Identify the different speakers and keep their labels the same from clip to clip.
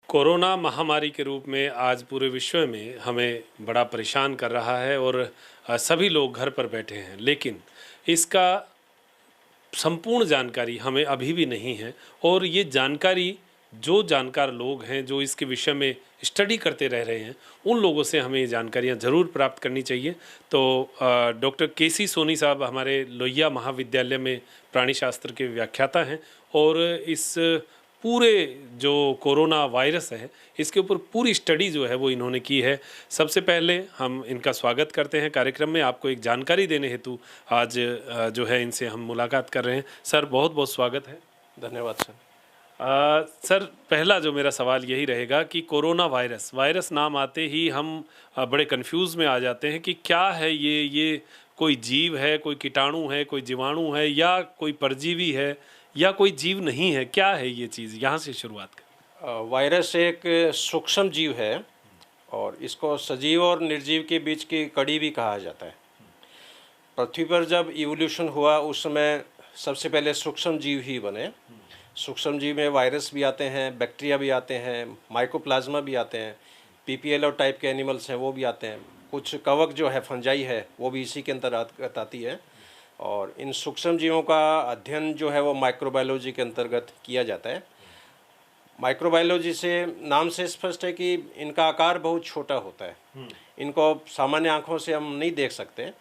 Speaker 1: Corona महामारी के रूप में आज पूरे विश्व में हमें बड़ा परेशान कर रहा है और सभी लोग घर पर बैठे हैं, लेकिन इसका संपूर्ण जानकारी हमें अभी भी नहीं है। और ये जानकारी जो जानकार लोग हैं, जो इसके विषय में स्टडी करते रह रहे हैं, उन लोगों से हमें ये जानकारियाँ ज़रूर प्राप्त करनी चाहिए। तो डॉक्टर केसी सोनी साहब हमारे लोहिया महाविद्यालय में प्राणी शास्त्र के व्याख्याता हैं और इस पूरे जो कोरोना वायरस है इसके ऊपर पूरी स्टडी जो है वो इन्होंने की है। सबसे पहले हम इनका स्वागत करते हैं कार्यक्रम में। आपको एक जानकारी देने हेतु आज जो है इनसे हम मुलाकात कर रहे हैं। सर, बहुत बहुत स्वागत है।
Speaker 2: धन्यवाद सर।
Speaker 1: सर, पहला जो मेरा सवाल यही रहेगा कि कोरोना वायरस नाम आते ही हम बड़े कंफ्यूज में आ जाते हैं कि क्या है ये कोई जीव है, कोई कीटाणु है, कोई जीवाणु है, या कोई परजीवी है, या कोई जीव नहीं है? क्या है ये चीज़? यहाँ से शुरुआत करें।
Speaker 2: वायरस एक सूक्ष्म जीव है और इसको सजीव और निर्जीव के बीच की कड़ी भी कहा जाता है। पृथ्वी पर जब इवोल्यूशन हुआ उस समय सबसे पहले सूक्ष्म जीव ही बने। सूक्ष्म जीव में वायरस भी आते हैं, बैक्टीरिया भी आते हैं, माइकोप्लाज्मा भी आते हैं, पीपीएलओ टाइप के एनिमल्स हैं वो भी आते हैं, कुछ कवक जो है फंजाई है वो भी इसी के अंतर्गत आती है। और इन सूक्ष्म जीवों का अध्ययन जो है वो माइक्रोबायोलॉजी के अंतर्गत किया जाता है। माइक्रोबायोलॉजी से नाम से स्पष्ट है कि इनका आकार बहुत छोटा होता है। इनको सामान्य आंखों से हम नहीं देख सकते।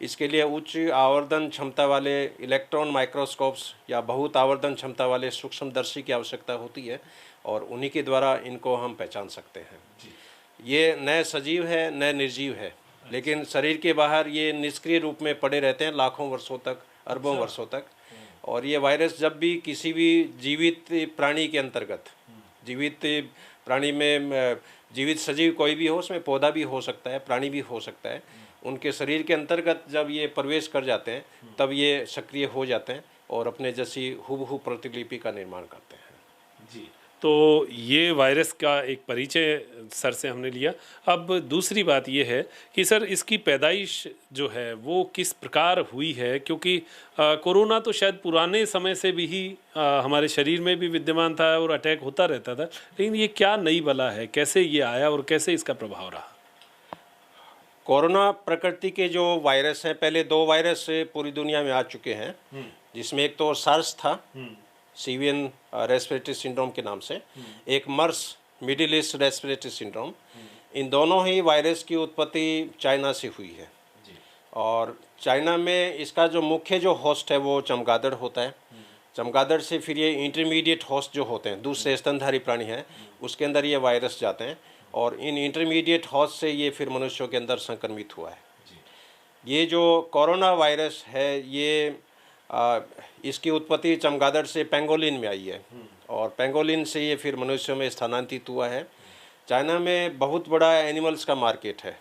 Speaker 2: इसके लिए उच्च आवर्धन क्षमता वाले इलेक्ट्रॉन माइक्रोस्कोप्स या बहुत आवर्धन क्षमता वाले सूक्ष्मदर्शी की आवश्यकता होती है और उन्हीं के द्वारा इनको हम पहचान सकते हैं। ये न सजीव है न निर्जीव है, लेकिन शरीर के बाहर ये निष्क्रिय रूप में पड़े रहते हैं लाखों वर्षों तक, अरबों वर्षों तक। और ये वायरस जब भी किसी भी जीवित प्राणी के अंतर्गत, जीवित प्राणी में जीवित सजीव कोई भी हो, उसमें पौधा भी हो सकता है, प्राणी भी हो सकता है, उनके शरीर के अंतर्गत जब ये प्रवेश कर जाते हैं तब ये सक्रिय हो जाते हैं और अपने जैसी हुबहू प्रतिलिपि का निर्माण करते हैं।
Speaker 1: जी, तो ये वायरस का एक परिचय सर से हमने लिया। अब दूसरी बात ये है कि सर, इसकी पैदाइश जो है वो किस प्रकार हुई है? क्योंकि कोरोना तो शायद पुराने समय से भी ही हमारे शरीर में भी विद्यमान था और अटैक होता रहता था, लेकिन ये क्या नई बला है? कैसे ये आया और कैसे इसका प्रभाव रहा?
Speaker 2: कोरोना प्रकृति के जो वायरस हैं, पहले दो वायरस पूरी दुनिया में आ चुके हैं, जिसमें एक तो सार्स था, सीवियन रेस्पिरेटरी सिंड्रोम के नाम से, एक मर्स, मिडिल ईस्ट रेस्पिरेटरी सिंड्रोम। इन दोनों ही वायरस की उत्पत्ति चाइना से हुई है। और चाइना में इसका जो मुख्य जो होस्ट है वो चमगादड़ होता है। चमगादड़ से फिर ये इंटरमीडिएट होस्ट जो होते हैं, दूसरे स्तनधारी प्राणी हैं, उसके अंदर ये वायरस जाते हैं और इन इंटरमीडिएट होस्ट से ये फिर मनुष्यों के अंदर संक्रमित हुआ है। ये जो कोरोना वायरस है ये इसकी उत्पत्ति चमगादड़ से पेंगोलिन में आई है और पेंगोलिन से ये फिर मनुष्यों में स्थानांतरित हुआ है। चाइना में बहुत बड़ा एनिमल्स का मार्केट है।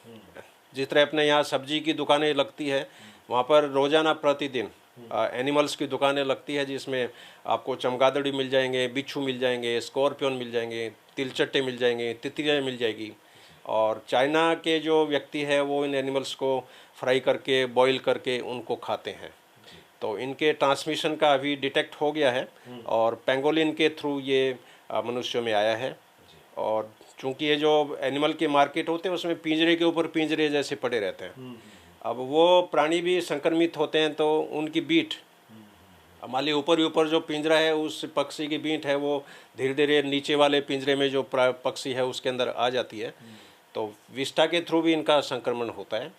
Speaker 2: जिस तरह अपने यहाँ सब्जी की दुकानें लगती है, वहाँ पर रोज़ाना प्रतिदिन एनिमल्स की दुकानें लगती है, जिसमें आपको चमगादड़ी मिल जाएंगे, बिच्छू मिल जाएंगे, स्कॉर्पियन मिल जाएंगे, तिलचट्टे मिल जाएंगे, तितलियाँ मिल जाएगी। और चाइना के जो व्यक्ति है वो इन एनिमल्स को फ्राई करके, बॉईल करके उनको खाते हैं। तो इनके ट्रांसमिशन का अभी डिटेक्ट हो गया है और पेंगोलिन के थ्रू ये मनुष्यों में आया है। और चूंकि ये जो एनिमल के मार्केट होते हैं उसमें पिंजरे के ऊपर पिंजरे जैसे पड़े रहते हैं। अब वो प्राणी भी संक्रमित होते हैं तो उनकी बीट, मान लीजिए ऊपर ही ऊपर जो पिंजरा है उस पक्षी की बीट है वो धीरे धीरे नीचे वाले पिंजरे में जो पक्षी है उसके अंदर आ जाती है, तो विष्ठा के थ्रू भी इनका संक्रमण होता है।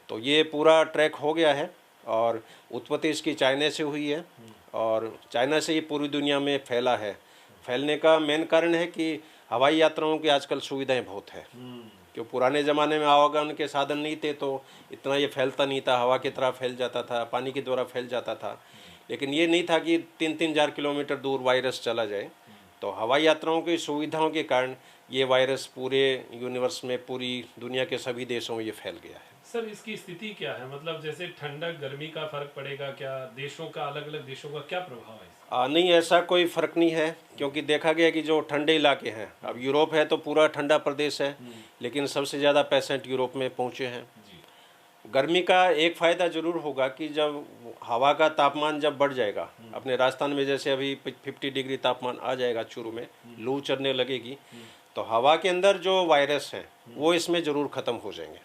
Speaker 2: तो ये पूरा ट्रैक हो गया है और उत्पत्ति इसकी चाइना से हुई है और चाइना से ये पूरी दुनिया में फैला है। फैलने का मेन कारण है कि हवाई यात्राओं की आजकल सुविधाएं बहुत है। क्यों पुराने ज़माने में आवागमन के साधन नहीं थे तो इतना ये फैलता नहीं था, हवा की तरह फैल जाता था, पानी के द्वारा फैल जाता था, लेकिन ये नहीं था कि 3-3 हज़ार किलोमीटर दूर वायरस चला जाए। तो हवाई यात्राओं की सुविधाओं के कारण ये वायरस पूरे यूनिवर्स में, पूरी दुनिया के सभी देशों में ये फैल गया है।
Speaker 1: सर, इसकी स्थिति क्या है? मतलब जैसे ठंडक गर्मी का फर्क पड़ेगा क्या? देशों का, अलग अलग देशों का क्या प्रभाव है?
Speaker 2: नहीं, ऐसा कोई फ़र्क नहीं है, क्योंकि देखा गया कि जो ठंडे इलाके हैं, अब यूरोप है तो पूरा ठंडा प्रदेश है, लेकिन सबसे ज़्यादा पेशेंट यूरोप में पहुँचे हैं। गर्मी का एक फ़ायदा ज़रूर होगा कि जब हवा का तापमान जब बढ़ जाएगा, अपने राजस्थान में जैसे अभी 50 डिग्री तापमान आ जाएगा, शुरू में लू चलने लगेगी, तो हवा के अंदर जो वायरस हैं वो इसमें ज़रूर ख़त्म हो जाएंगे,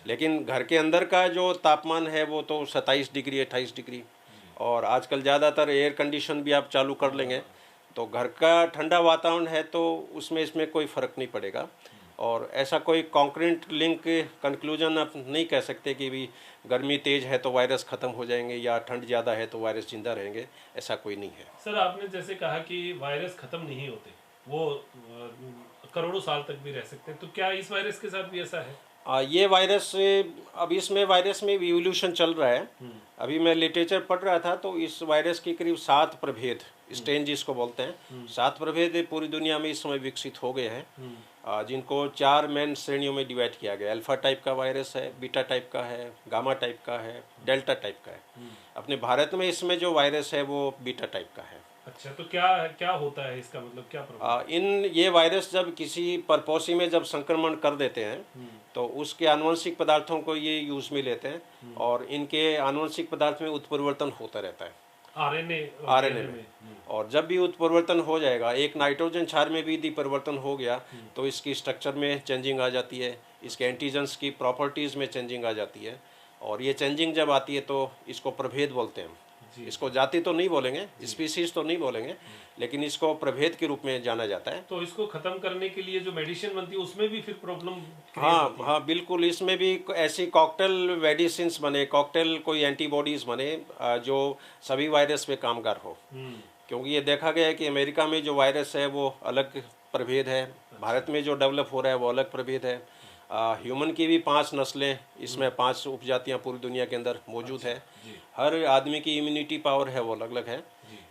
Speaker 2: लेकिन घर के अंदर का जो तापमान है वो तो 27 डिग्री 28 डिग्री, और आजकल ज़्यादातर एयर कंडीशन भी आप चालू कर लेंगे तो घर का ठंडा वातावरण है तो उसमें इसमें कोई फ़र्क नहीं पड़ेगा। और ऐसा कोई कॉन्क्रीट लिंक कंक्लूजन आप नहीं कह सकते कि भी गर्मी तेज़ है तो वायरस ख़त्म हो जाएंगे या ठंड ज़्यादा है तो वायरस जिंदा रहेंगे, ऐसा कोई नहीं है।
Speaker 1: सर आपने जैसे कहा कि वायरस खत्म नहीं होते, वो करोड़ों साल तक भी रह सकते हैं, तो क्या इस वायरस के साथ भी ऐसा है?
Speaker 2: ये वायरस अब इसमें वायरस में भी इवोल्यूशन चल रहा है। अभी मैं लिटरेचर पढ़ रहा था तो इस वायरस के करीब 7 प्रभेद, स्ट्रेन जिसको बोलते हैं, 7 प्रभेद पूरी दुनिया में इस समय विकसित हो गए हैं, जिनको 4 मेन श्रेणियों में डिवाइड किया गया। अल्फा टाइप का वायरस है, बीटा टाइप का है, गामा टाइप का है, डेल्टा टाइप का है। अपने भारत में इसमें जो वायरस है वो बीटा टाइप का है।
Speaker 1: अच्छा, तो क्या क्या होता है इसका मतलब, क्या प्रॉब्लम?
Speaker 2: ये वायरस जब किसी परपोषी में जब संक्रमण कर देते हैं तो उसके आनुवंशिक पदार्थों को ये यूज में लेते हैं, और इनके आनुवंशिक पदार्थ में उत्परिवर्तन होता रहता है आरएनए में। और जब भी उत्परिवर्तन हो जाएगा, एक नाइट्रोजन क्षार में भी यदि परिवर्तन हो गया तो इसकी स्ट्रक्चर में चेंजिंग आ जाती है, इसके एंटीजन्स की प्रॉपर्टीज़ में चेंजिंग आ जाती है, और ये चेंजिंग जब आती है तो इसको प्रभेद बोलते हैं। इसको जाति तो नहीं बोलेंगे, स्पीसीज तो नहीं बोलेंगे, लेकिन इसको प्रभेद के रूप में जाना जाता है।
Speaker 1: तो इसको खत्म करने के लिए जो मेडिसिन बनती है उसमें भी फिर प्रॉब्लम?
Speaker 2: हाँ बिल्कुल, इसमें भी ऐसी कॉकटेल मेडिसिन बने, कॉकटेल कोई एंटीबॉडीज बने जो सभी वायरस पे कामगार हो। क्योंकि ये देखा गया है कि अमेरिका में जो वायरस है वो अलग प्रभेद है, भारत में जो डेवलप हो रहा है वो अलग प्रभेद है। ह्यूमन की भी 5 नस्लें, इसमें 5 उपजातियां पूरी दुनिया के अंदर मौजूद है। हर आदमी की इम्यूनिटी पावर है वो अलग अलग है,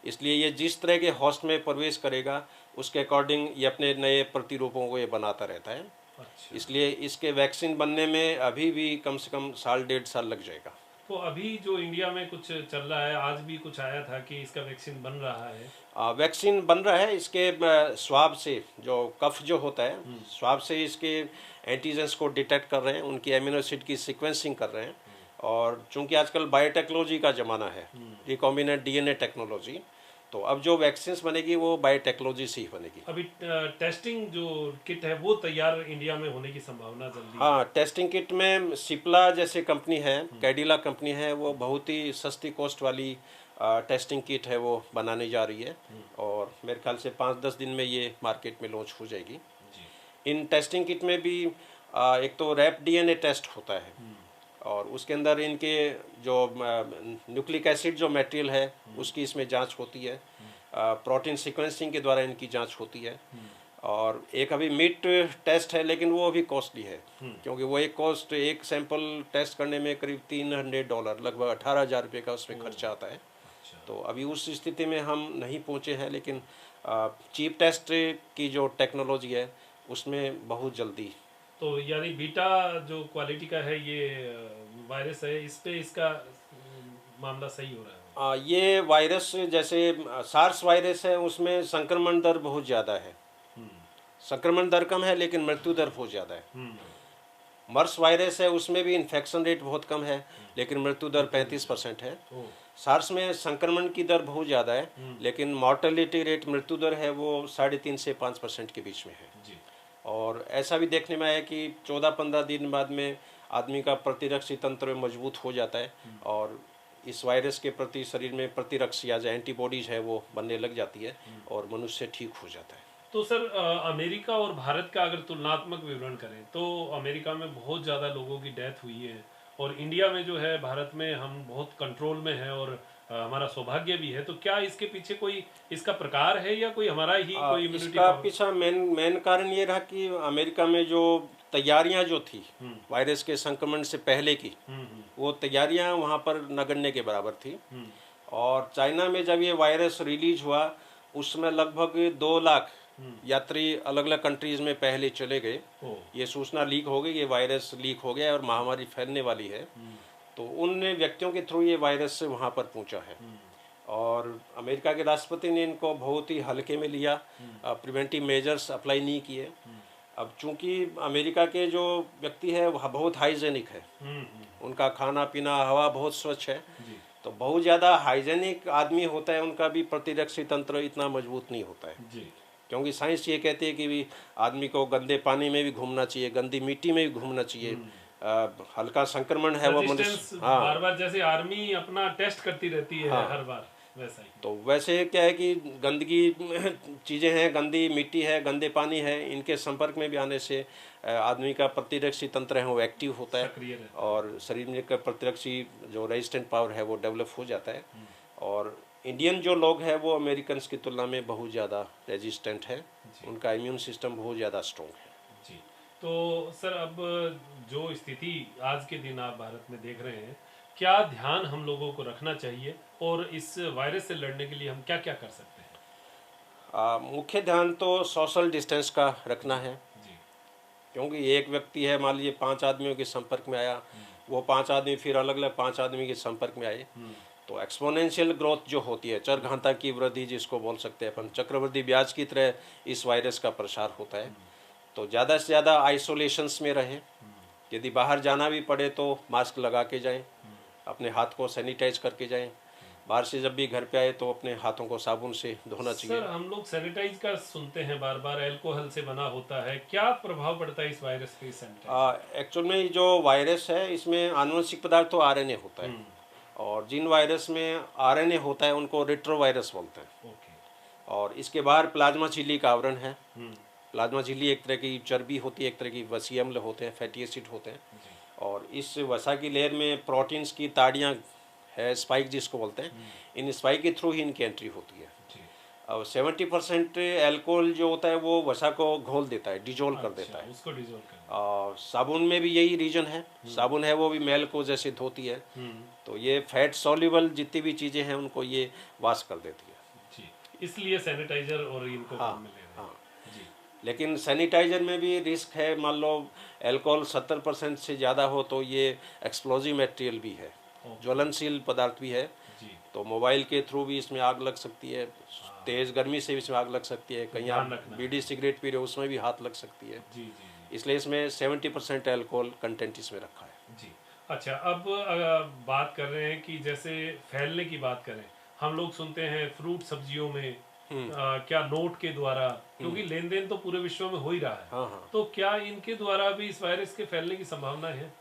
Speaker 2: इसलिए ये जिस तरह के होस्ट में प्रवेश करेगा उसके अकॉर्डिंग ये अपने नए प्रतिरूपों को ये बनाता रहता है।
Speaker 1: अच्छा।
Speaker 2: इसलिए इसके वैक्सीन बनने में अभी भी कम से कम 1.5 साल लग जाएगा।
Speaker 1: तो अभी जो इंडिया में कुछ चल रहा है, आज भी कुछ आया था कि इसका वैक्सीन बन रहा है?
Speaker 2: वैक्सीन बन रहा है, इसके स्वाब से जो कफ जो होता है, स्वाब से इसके एंटीजेंस को डिटेक्ट कर रहे हैं, उनकी एमिनो एसिड की सीक्वेंसिंग कर रहे हैं। और चूंकि आजकल बायोटेक्नोलॉजी का ज़माना है, रिकॉम्बिनेंट डीएनए टेक्नोलॉजी, तो अब जो वैक्सीन बनेगी वो बायोटेक्नोलॉजी से ही बनेगी।
Speaker 1: अभी टेस्टिंग जो किट है वो तैयार इंडिया में होने की संभावना जल्दी?
Speaker 2: हाँ, टेस्टिंग किट में सिप्ला जैसे कंपनी है, कैडिला कंपनी है, वो बहुत ही सस्ती कॉस्ट वाली टेस्टिंग किट है वो बनाने जा रही है, और मेरे ख्याल से 5-10 दिन में ये मार्केट में लॉन्च हो जाएगी। इन टेस्टिंग किट में भी एक तो रैप डीएनए टेस्ट होता है, और उसके अंदर इनके जो न्यूक्लिक एसिड जो मटेरियल है उसकी इसमें जांच होती है, प्रोटीन सीक्वेंसिंग के द्वारा इनकी जांच होती है। और एक अभी मीट टेस्ट है, लेकिन वो अभी कॉस्टली है, क्योंकि वो एक सैंपल टेस्ट करने में करीब $300, लगभग 18,000 रुपये का उसमें खर्चा आता है। तो अभी उस स्थिति में हम नहीं पहुंचे हैं, लेकिन चीप टेस्ट की जो टेक्नोलॉजी है उसमें बहुत जल्दी।
Speaker 1: तो यानी बीटा जो क्वालिटी का है ये वायरस है, इस पे इसका मामला सही हो रहा है?
Speaker 2: ये वायरस जैसे सार्स वायरस है उसमें संक्रमण दर बहुत ज़्यादा है, संक्रमण दर कम है लेकिन मृत्यु दर बहुत ज़्यादा है। मर्स वायरस है उसमें भी इन्फेक्शन रेट बहुत कम है लेकिन मृत्यु दर 35% है। सार्स में संक्रमण की दर बहुत ज़्यादा है, लेकिन मॉर्टेलिटी रेट, मृत्यु दर है वो 3.5 से 5% के बीच में है। और ऐसा भी देखने में आया कि 14-15 दिन बाद में आदमी का प्रतिरक्षी तंत्र मजबूत हो जाता है, और इस वायरस के प्रति शरीर में प्रतिरक्षी या जो एंटीबॉडीज है वो बनने लग जाती है, और मनुष्य ठीक हो जाता है।
Speaker 1: तो सर अमेरिका और भारत का अगर तुलनात्मक विवरण करें तो अमेरिका में बहुत ज़्यादा लोगों की डेथ हुई है, और इंडिया में जो है, भारत में हम बहुत कंट्रोल में हैं, और हमारा सौभाग्य भी है। तो क्या इसके पीछे कोई इसका प्रकार है या कोई हमारा ही कोई इम्यूनिटी?
Speaker 2: इसका पीछे मेन कारण ये रहा कि अमेरिका में जो तैयारियां जो थी वायरस के संक्रमण से पहले की, वो तैयारियां वहाँ पर नगण्य के बराबर थी। और चाइना में जब ये वायरस रिलीज हुआ उसमें लगभग 2 लाख यात्री अलग अलग कंट्रीज में पहले चले गए। ये सूचना लीक हो गई, ये वायरस लीक हो गया और महामारी फैलने वाली है, तो उन व्यक्तियों के थ्रू ये वायरस से वहाँ पर पहुँचा है। और अमेरिका के राष्ट्रपति ने इनको बहुत ही हल्के में लिया, प्रिवेंटिव मेजर्स अप्लाई नहीं किए। अब चूंकि अमेरिका के जो व्यक्ति है वह बहुत हाइजेनिक है, उनका खाना पीना हवा बहुत स्वच्छ है, तो बहुत ज़्यादा हाइजेनिक आदमी होता है उनका भी प्रतिरक्षी तंत्र इतना मजबूत नहीं होता है। क्योंकि साइंस ये कहती है कि भी आदमी को गंदे पानी में भी घूमना चाहिए, गंदी मिट्टी में भी घूमना चाहिए। हल्का संक्रमण है वो मनुष्य, हाँ
Speaker 1: बार बार जैसे आर्मी अपना टेस्ट करती रहती है हर बार, वैसा ही।
Speaker 2: तो वैसे क्या है कि गंदगी चीज़ें हैं, गंदी मिट्टी है, गंदे पानी है, इनके संपर्क में भी आने से आदमी का प्रतिरक्षी तंत्र है वो एक्टिव होता है और शरीर में का प्रतिरक्षी जो रेजिस्टेंट पावर है वो डेवलप हो जाता है। और इंडियन जो लोग हैं वो अमेरिकन की तुलना में बहुत ज़्यादा रेजिस्टेंट है, उनका इम्यून सिस्टम बहुत ज़्यादा स्ट्रॉन्ग है
Speaker 1: जी। तो सर अब जो स्थिति आज के दिन आप भारत में देख रहे हैं, क्या ध्यान हम लोगों को रखना चाहिए और इस वायरस से लड़ने के लिए हम क्या क्या कर सकते हैं?
Speaker 2: मुख्य ध्यान तो सोशल डिस्टेंस का रखना है
Speaker 1: जी।
Speaker 2: क्योंकि एक व्यक्ति है, मान लीजिए 5 आदमियों के संपर्क में आया, वो 5 आदमी फिर अलग अलग 5 आदमी के संपर्क में आए, तो एक्सपोनेंशियल ग्रोथ जो होती है, चरघाता की वृद्धि जिसको बोल सकते हैं अपन, चक्रवृद्धि ब्याज की तरह इस वायरस का प्रसार होता है। तो ज़्यादा से ज़्यादा आइसोलेशंस में रहें, यदि बाहर जाना भी पड़े तो मास्क लगा के जाएं, अपने हाथ को सैनिटाइज करके जाएं, बाहर से जब भी घर पे आए तो अपने हाथों को साबुन से धोना चाहिए।
Speaker 1: सर हम लोग सैनिटाइज का सुनते हैं बार बार, अल्कोहल से बना होता है, क्या प्रभाव पड़ता है इस वायरस के सैनिटाइज?
Speaker 2: एक्चुअल में जो वायरस है इसमें आनुवंशिक पदार्थ तो आरएनए होता है, और जिन वायरस में आरएनए होता है उनको रेट्रोवायरस बोलते हैं। और इसके बाहर प्लाज्मा झिल्ली का आवरण है। प्लाज्मा झिल्ली एक तरह की चर्बी होती है, एक तरह की वसीय अम्ल होते हैं, फैटी एसिड होते हैं, और इस वसा की लेयर में प्रोटीन्स की ताड़ियाँ है, स्पाइक जिसको बोलते हैं, इन स्पाइक के थ्रू ही इनकी एंट्री होती है। अब 70% एल्कोहल जो होता है वो वसा को घोल देता है, डिजोल्व कर देता है।
Speaker 1: उसको डिजोल्व कर
Speaker 2: और साबुन में भी यही रीजन है, साबुन है वो भी मैल को जैसे धोती है, तो ये फैट सॉल्युबल जितनी भी चीज़ें हैं उनको ये वाश कर देती है
Speaker 1: जी, इसलिए सैनिटाइजर और इनको काम में ले रहे हैं।
Speaker 2: हाँ जी। लेकिन सैनिटाइजर में भी रिस्क है, मान लो एल्कोहल 70% से ज़्यादा हो तो ये एक्सप्लोजिव मटेरियल भी है, ज्वलनशील पदार्थ भी है, तो मोबाइल के थ्रू भी इसमें आग लग सकती है, तेज़ गर्मी से भी इसमें आग लग सकती है, कहीं आप बीड़ी सिगरेट पी रहे हो उसमें भी हाथ लग सकती है।
Speaker 1: जी।
Speaker 2: इसलिए इसमें 70% अल्कोहल कंटेंट इसमें रखा है
Speaker 1: जी। अच्छा, अब बात कर रहे हैं कि जैसे फैलने की बात करें, हम लोग सुनते हैं फ्रूट सब्जियों में क्या नोट के द्वारा, क्योंकि लेन देन तो पूरे विश्व में हो ही रहा है।
Speaker 2: हाँ।
Speaker 1: तो क्या इनके द्वारा भी इस वायरस के फैलने की संभावना है?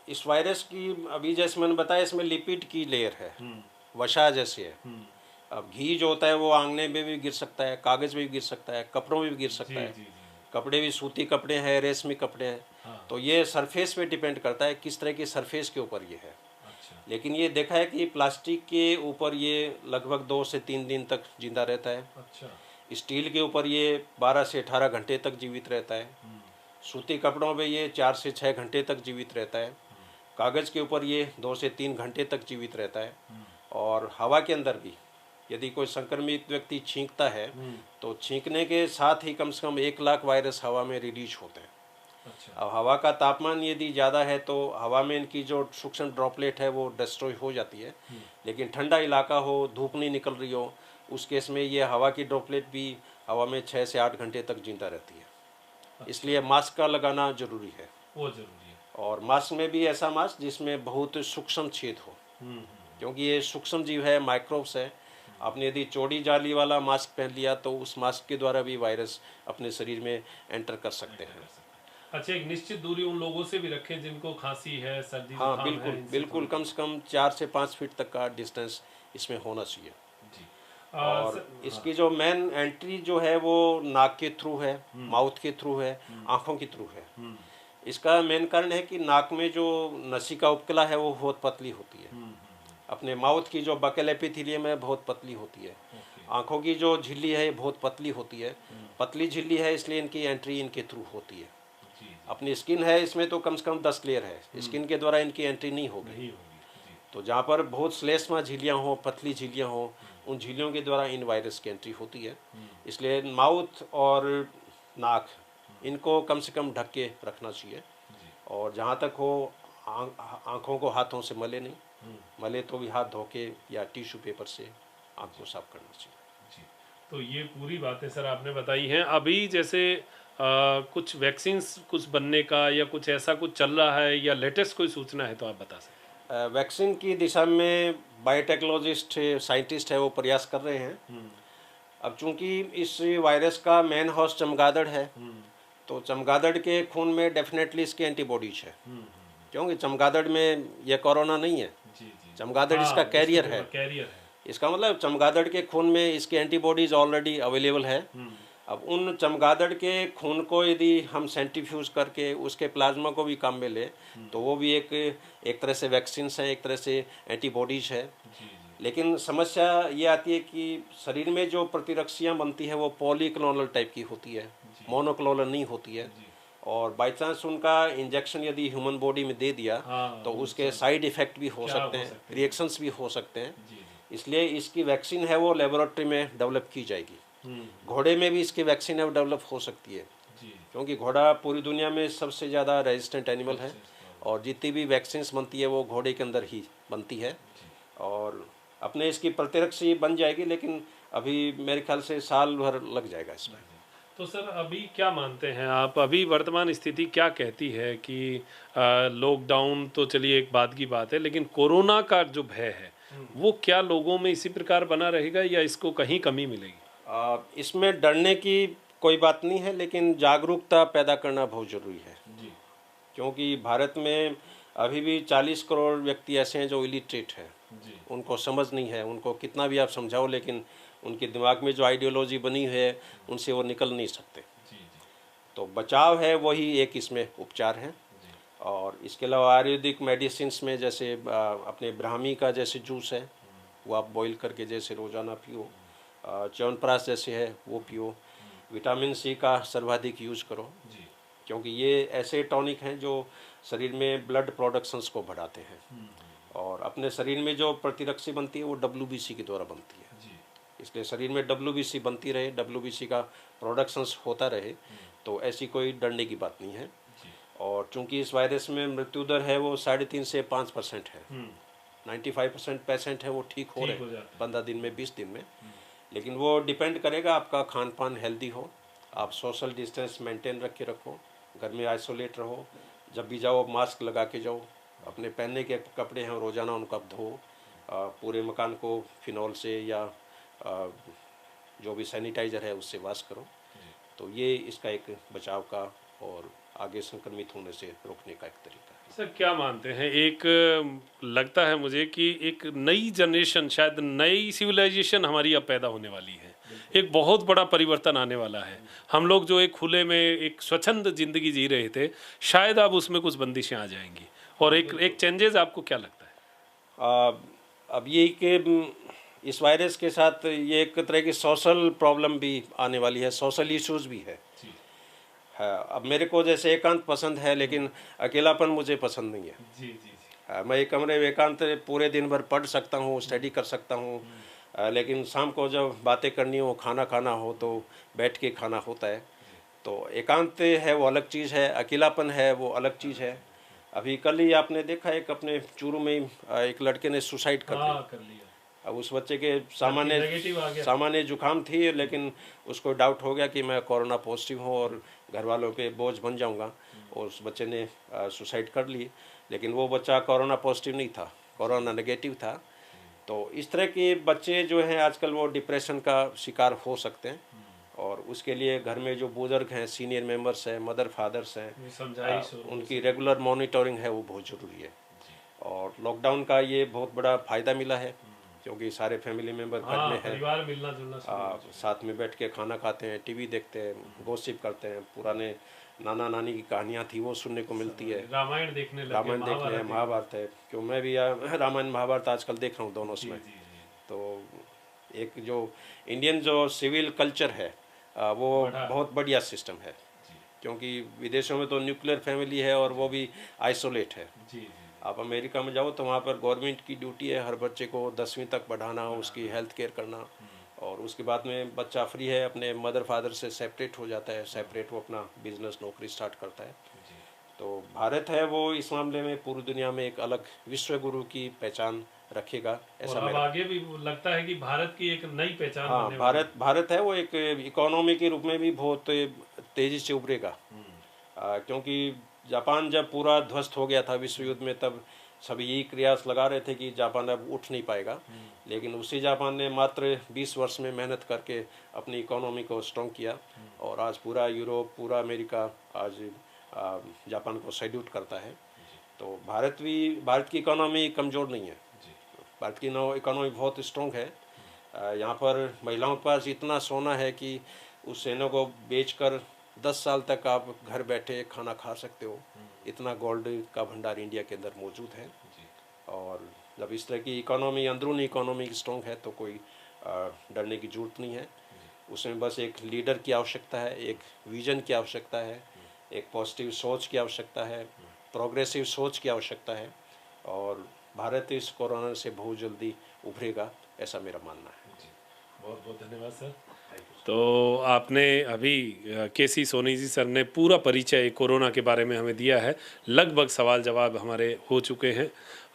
Speaker 2: इस वायरस की अभी जैसे मैंने बताया इसमें लिपिड की लेयर है, वसा जैसे है। अब घी जो होता है वो आंगने में भी गिर सकता है, कागज में भी गिर सकता है, कपड़ों में भी गिर सकता है। कपड़े भी सूती कपड़े हैं, रेशमी कपड़े हैं, तो ये सरफेस पे डिपेंड करता है किस तरह की सरफेस के ऊपर ये है। लेकिन ये देखा है कि प्लास्टिक के ऊपर ये लगभग 2 से 3 दिन तक जिंदा रहता है। स्टील के ऊपर ये 12 से 18 घंटे तक जीवित रहता है। सूती कपड़ों पे ये 4 से 6 घंटे तक जीवित रहता है। कागज़ के ऊपर ये 2 से 3 घंटे तक जीवित रहता है। और हवा के अंदर भी यदि कोई संक्रमित व्यक्ति छींकता है तो छींकने के साथ ही कम से कम 1 लाख वायरस हवा में रिलीज होते हैं। अब हवा का तापमान यदि ज़्यादा है तो हवा में इनकी जो सूक्ष्म ड्रॉपलेट है वो डिस्ट्रॉय हो जाती है। लेकिन ठंडा इलाका हो, धूप नहीं निकल रही हो, उस केस में ये हवा की ड्रॉपलेट भी हवा में 6 से 8 घंटे तक जिंदा रहती है। इसलिए मास्क का लगाना जरूरी है,
Speaker 1: वो जरूरी है।
Speaker 2: और मास्क में भी ऐसा मास्क जिसमें बहुत सूक्ष्म छेद हो, क्योंकि ये सूक्ष्म जीव है, माइक्रोब्स है। आपने यदि चौड़ी जाली वाला मास्क पहन लिया तो उस मास्क के द्वारा भी वायरस अपने शरीर में एंटर कर सकते हैं।
Speaker 1: अच्छा, एक निश्चित दूरी उन लोगों से भी रखें जिनको खांसी है, सर्दी
Speaker 2: हाँ,
Speaker 1: जुकाम है,
Speaker 2: बिल्कुल कम से कम 4 से 5 फीट तक का डिस्टेंस इसमें होना चाहिए। और इसकी जो मेन एंट्री जो है वो नाक के थ्रू है, माउथ के थ्रू है, आंखों के थ्रू है। इसका मेन कारण है कि नाक में जो नसिका उपकला है वो बहुत पतली होती है, अपने माउथ की जो बकेल एपिथेलियम है बहुत पतली होती है, आंखों की जो झिल्ली है बहुत पतली होती है। पतली झिल्ली है इसलिए इनकी एंट्री इनके थ्रू होती है। अपनी स्किन है इसमें तो कम से कम 10 लेयर है, स्किन के द्वारा इनकी एंट्री नहीं होगी। तो जहाँ पर बहुत श्लेष्मा झिल्लियाँ हों, पतली झिल्लियाँ हों, उन झिल्लियों के द्वारा इन वायरस की एंट्री होती है। इसलिए माउथ और नाक इनको कम से कम ढक के रखना चाहिए, और जहाँ तक हो आँखों को हाथों से मले नहीं, मले तो भी हाथ धो के या टिश्यू पेपर से आँख को साफ करना चाहिए।
Speaker 1: तो ये पूरी बातें सर आपने बताई हैं। अभी जैसे कुछ वैक्सीन्स कुछ बनने का या कुछ ऐसा कुछ चल रहा है या लेटेस्ट कोई सूचना है तो आप बता सकते हैं?
Speaker 2: वैक्सीन की दिशा में बायोटेक्नोलॉजिस्ट साइंटिस्ट है वो प्रयास कर रहे हैं। अब चूंकि इस वायरस का मेन हॉस्ट चमगादड़ है, तो चमगादड़ के खून में डेफिनेटली इसकी एंटीबॉडीज है, क्योंकि चमगादड़ में यह कोरोना नहीं है, चमगादड़ इसका कैरियर है। इसका मतलब चमगादड़ के खून में इसकी एंटीबॉडीज ऑलरेडी अवेलेबल है। अब उन चमगादड़ के खून को यदि हम सेंट्रीफ्यूज करके उसके प्लाज्मा को भी काम में ले, तो वो भी एक तरह से वैक्सीन है, एक तरह से एंटीबॉडीज है। लेकिन समस्या ये आती है कि शरीर में जो प्रतिरक्षियाँ बनती है वो पॉलीक्लोनल टाइप की होती है, मोनोक्लोनल नहीं होती है। और बाई चांस उनका इंजेक्शन यदि ह्यूमन बॉडी में दे दिया तो उसके साइड इफ़ेक्ट भी हो सकते हैं, रिएक्शंस भी हो सकते हैं। इसलिए इसकी वैक्सीन है वो लेबोरेटरी में डेवलप की जाएगी। घोड़े में भी इसकी वैक्सीन है वो डेवलप हो सकती है, क्योंकि घोड़ा पूरी दुनिया में सबसे ज़्यादा रेजिस्टेंट एनिमल है और जितनी भी वैक्सीन्स बनती है वो घोड़े के अंदर ही बनती है। और अपने इसकी प्रतिरक्षी बन जाएगी, लेकिन अभी मेरे ख्याल से साल भर लग जाएगा इसमें।
Speaker 1: तो सर अभी क्या मानते हैं आप, अभी वर्तमान स्थिति क्या कहती है कि लॉकडाउन तो चलिए एक बाद की बात है, लेकिन कोरोना का जो भय है वो क्या लोगों में इसी प्रकार बना रहेगा या इसको कहीं कमी मिलेगी?
Speaker 2: इसमें डरने की कोई बात नहीं है, लेकिन जागरूकता पैदा करना बहुत ज़रूरी है जी। क्योंकि भारत में अभी भी 40 करोड़ व्यक्ति ऐसे हैं जो इलिटरेट है, उनको समझ नहीं है, उनको कितना भी आप समझाओ लेकिन उनके दिमाग में जो आइडियोलॉजी बनी है उनसे वो निकल नहीं सकते। तो बचाव है वही एक इसमें उपचार है। और इसके अलावा आयुर्वेदिक मेडिसिन्स में जैसे अपने ब्राह्मी का जैसे जूस है वो आप बॉईल करके जैसे रोज़ाना पियो, च्यवनप्राश जैसे है वो पियो, विटामिन सी का सर्वाधिक यूज करो, क्योंकि ये ऐसे टॉनिक हैं जो शरीर में ब्लड प्रोडक्शंस को बढ़ाते हैं। और अपने शरीर में जो प्रतिरक्षी बनती है वो WBC के द्वारा बनती है, इसलिए शरीर में WBC बनती रहे, WBC का प्रोडक्शंस होता रहे, तो ऐसी कोई डरने की बात नहीं है। और चूंकि इस वायरस में मृत्यु दर है वो 3.5 से 5% है, 95% पेशेंट है वो ठीक हो रहे 15 दिन में, 20 दिन में। लेकिन वो डिपेंड करेगा आपका खान पान हेल्दी हो, आप सोशल डिस्टेंस मेंटेन रख के रखो, घर में आइसोलेट रहो, जब भी जाओ मास्क लगा के जाओ, अपने पहनने के कपड़े हैं रोज़ाना उनको आप धो, पूरे मकान को फिनॉल से या जो भी सैनिटाइज़र है उससे वॉश करो। तो ये इसका एक बचाव का और आगे संक्रमित होने से रोकने का एक तरीका है।
Speaker 1: सर क्या मानते हैं, एक लगता है मुझे कि एक नई जनरेशन, शायद नई सिविलाइजेशन हमारी अब पैदा होने वाली है, एक बहुत बड़ा परिवर्तन आने वाला है। हम लोग जो एक खुले में एक स्वच्छंद जिंदगी जी रहे थे, शायद अब उसमें कुछ बंदिशें आ जाएंगी और एक चेंजेस आपको क्या लगता है?
Speaker 2: अब ये कि इस वायरस के साथ ये एक तरह की सोशल प्रॉब्लम भी आने वाली है, सोशल इश्यूज भी है। अब मेरे को जैसे एकांत पसंद है लेकिन अकेलापन मुझे पसंद नहीं है। मैं एक कमरे में एकांत पूरे दिन भर पढ़ सकता हूँ, स्टडी कर सकता हूँ, लेकिन शाम को जब बातें करनी हो, खाना खाना हो तो बैठ के खाना होता है। तो एकांत है वो अलग चीज़ है, अकेलापन है वो अलग चीज़ है। अभी कल ही आपने देखा एक अपने चूरू में एक लड़के ने सुसाइड कर लिया। अब उस बच्चे के सामान्य जुकाम थी, लेकिन उसको डाउट हो गया कि मैं कोरोना पॉजिटिव हूँ और घर वालों पे बोझ बन जाऊंगा, और उस बच्चे ने सुसाइड कर ली। लेकिन वो बच्चा कोरोना पॉजिटिव नहीं था, कोरोना नेगेटिव था। तो इस तरह के बच्चे जो हैं आजकल वो डिप्रेशन का शिकार हो सकते हैं, और उसके लिए घर में जो बुजुर्ग हैं, सीनियर मेंबर्स हैं, मदर फादर्स हैं, उनकी रेगुलर मॉनिटरिंग है वो बहुत ज़रूरी है। और लॉकडाउन का ये बहुत बड़ा फ़ायदा मिला है, क्योंकि सारे फैमिली मेंबर घर में हैं,
Speaker 1: परिवार मिलना जुलना
Speaker 2: साथ में बैठ के खाना खाते हैं, टीवी देखते हैं, गॉसिप करते हैं, पुराने नाना नानी की कहानियाँ थी वो सुनने को मिलती है,
Speaker 1: रामायण देखने
Speaker 2: हैं, महाभारत है, क्यों मैं भी रामायण महाभारत आजकल देख रहा हूँ दोनों में। तो एक जो इंडियन जो सिविल कल्चर है वो बहुत बढ़िया सिस्टम है, क्योंकि विदेशों में तो न्यूक्लियर फैमिली है और वो भी आइसोलेट है। आप अमेरिका में जाओ तो वहाँ पर गवर्नमेंट की ड्यूटी है हर बच्चे को 10वीं तक बढ़ाना, उसकी हेल्थ केयर करना, और उसके बाद में बच्चा फ्री है, अपने मदर फादर से सेपरेट हो जाता है, सेपरेट वो अपना बिजनेस नौकरी स्टार्ट करता है। तो भारत है वो इस मामले में पूरी दुनिया में एक अलग विश्व गुरु की पहचान रखेगा, ऐसा
Speaker 1: मेरा आगे भी लगता है कि भारत की एक नई पहचान।
Speaker 2: हाँ, भारत है वो एक इकोनॉमी के रूप में भी बहुत तेजी से उभरेगा, क्योंकि जापान जब पूरा ध्वस्त हो गया था विश्व युद्ध में, तब सभी यही प्रयास लगा रहे थे कि जापान अब उठ नहीं पाएगा, लेकिन उसी जापान ने मात्र 20 वर्ष में मेहनत करके अपनी इकोनॉमी को स्ट्रॉन्ग किया और आज पूरा यूरोप, पूरा अमेरिका आज जापान को सैल्यूट करता है। तो भारत की इकोनॉमी कमज़ोर नहीं है, भारत की इकोनॉमी बहुत स्ट्रॉन्ग है। यहाँ पर महिलाओं के पास इतना सोना है कि उस सोने को बेचकर 10 साल तक आप घर बैठे खाना खा सकते हो, इतना गोल्ड का भंडार इंडिया के अंदर मौजूद है। और जब इस तरह की इकोनॉमी, अंदरूनी इकोनॉमी स्ट्रॉन्ग है तो कोई डरने की ज़रूरत नहीं है। उसमें बस एक लीडर की आवश्यकता है, एक विजन की आवश्यकता है, एक पॉजिटिव सोच की आवश्यकता है, प्रोग्रेसिव सोच की आवश्यकता है और भारत इस कोरोना से बहुत जल्दी उभरेगा, ऐसा मेरा मानना है।
Speaker 1: बहुत बहुत धन्यवाद सर। तो आपने अभी केसी सोनी जी सर ने पूरा परिचय कोरोना के बारे में हमें दिया है, लगभग सवाल जवाब हमारे हो चुके हैं।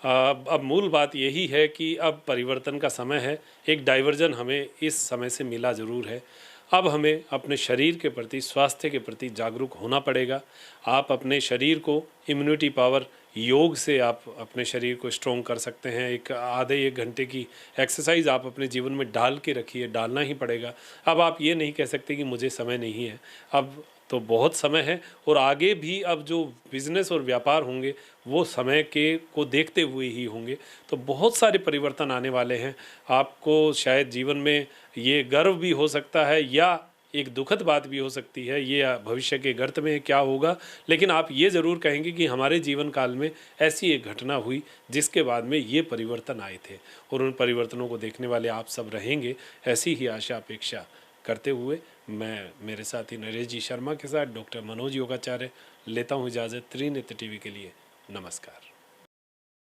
Speaker 1: अब मूल बात यही है कि अब परिवर्तन का समय है, एक डाइवर्जन हमें इस समय से मिला ज़रूर है। अब हमें अपने शरीर के प्रति, स्वास्थ्य के प्रति जागरूक होना पड़ेगा। आप अपने शरीर को इम्यूनिटी पावर, योग से आप अपने शरीर को स्ट्रॉन्ग कर सकते हैं। एक आधे 1 घंटे की एक्सरसाइज आप अपने जीवन में डाल के रखिए, डालना ही पड़ेगा। अब आप ये नहीं कह सकते कि मुझे समय नहीं है, अब तो बहुत समय है और आगे भी अब जो बिज़नेस और व्यापार होंगे वो समय को देखते हुए ही होंगे। तो बहुत सारे परिवर्तन आने वाले हैं। आपको शायद जीवन में ये गर्व भी हो सकता है या एक दुखद बात भी हो सकती है, ये भविष्य के गर्त में क्या होगा, लेकिन आप ये ज़रूर कहेंगे कि हमारे जीवन काल में ऐसी एक घटना हुई जिसके बाद में ये परिवर्तन आए थे और उन परिवर्तनों को देखने वाले आप सब रहेंगे। ऐसी ही आशा अपेक्षा करते हुए मैं मेरे साथी नरेश जी शर्मा के साथ डॉक्टर मनोज योगाचार्य लेता हूँ इजाज़त। त्रिनेत्र टीवी के लिए नमस्कार।